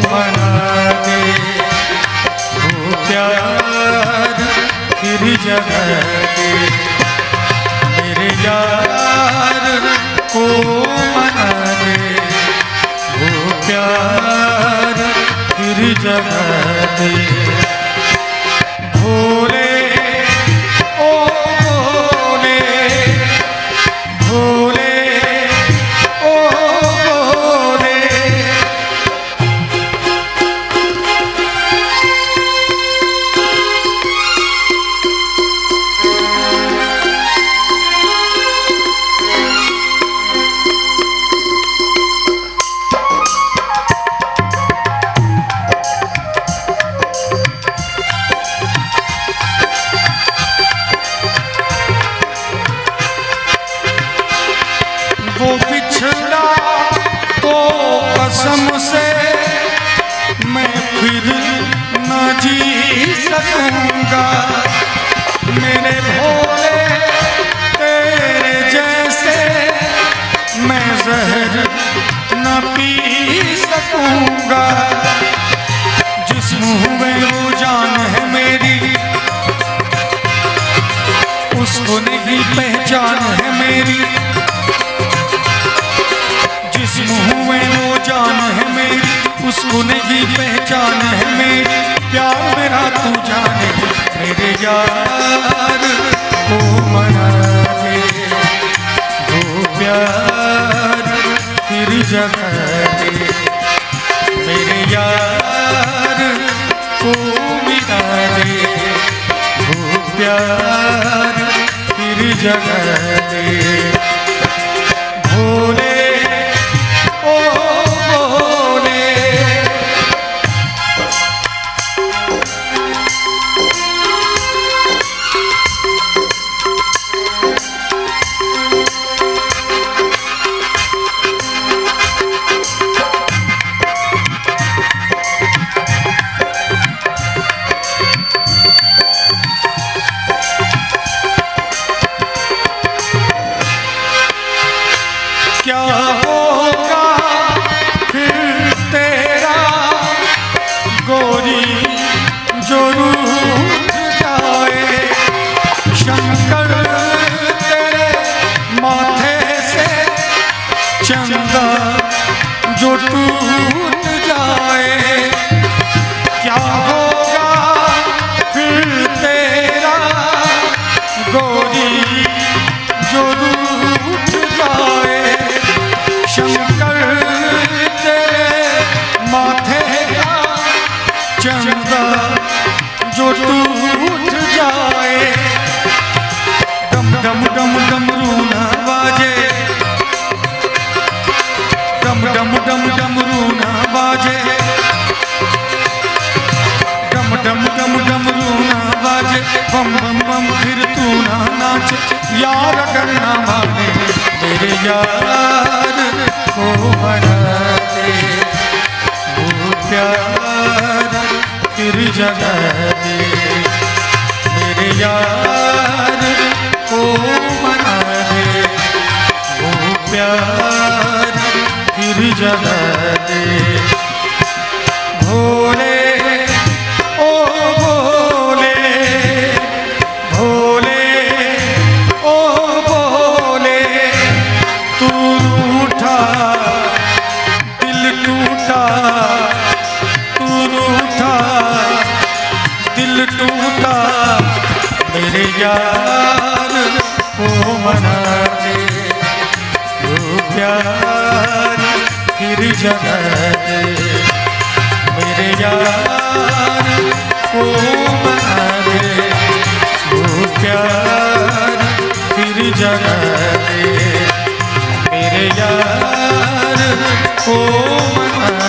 मना दे, वो प्यार फिर जगा दे। मेरे यार को मना दे, वो प्यार फिर जगा दे। भोले ओ भोले, भोले ओ भोले। वो बिछड़ा तो कसम से मैं फिर न जी सकूंगा। मेरे भोले तेरे जैसे मैं जहर न पी सकूंगा। जिस मुँह में वो जान है मेरी, उसको नहीं पहचान है मेरी। जिस मुँह में वो जान है मेरी, उसको नहीं पहचान है मेरी। प्यार मेरा तू जाने, मेरे यार को मना दे, वो प्यार फिर जगा दे। मेरे यार को मिला दे, वो प्यार फिर जगा दे। भोले ओ भोले, क्या होगा फिर तेरा गोरी जो रूठ जाए। शंकर तेरे माथे से चंदा जो टूट जाए। क्या होगा फिर तेरा गोरी जो रूठ जाए। शंकर तेरे माथे का चंदा जो टूट जाए। डम डम डम डमरू ना बाजे, डम डम डम डमरू ना बाजे। डम डम डम डमरू ना बाजे, बम बम बम फिर तू ना नाचे। यार अगर ना माने, मेरे यार को मना दे, वो प्यार फिर जगा दे। मेरे यार को मना दे, वो प्यार फिर जगा दे। भोले ओ भोले, भोले ओ भोले। तू रूठा दिल टूटा, तू रूठा दिल टूटा। मेरे यार को मना दे, वो प्यार फिर जगा दे। मेरे यार को मना दे, वो प्यार फिर जगा दे। मेरे यार को मना